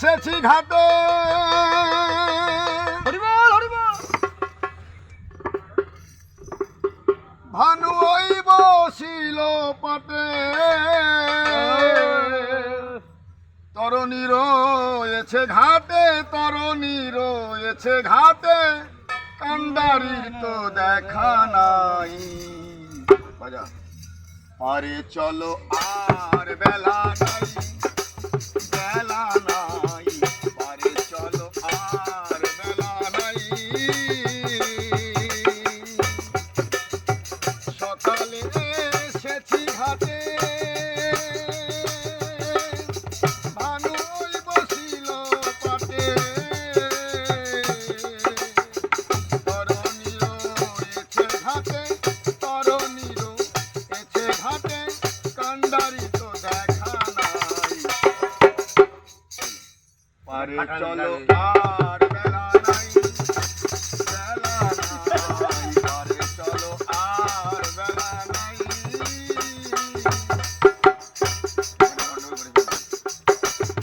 এসেছি ঘাটে ভানু ওই বসিল পাটে তরণী রয়েছে ঘাটে তরণী রয়েছে ঘাটে কান্ডারির তো দেখা নাই বাজা আরে চলো আর বেলা নাই বেলা নাই আরে চলো আর বেলা নাই সকালে এসেছি ঘাটে ভানু ওই বসিল পাটে তরণী রয়েছে ঘাটে তরণী রয়েছে ঘাটে কান্ডারি তো দেখা নাই পারে চলো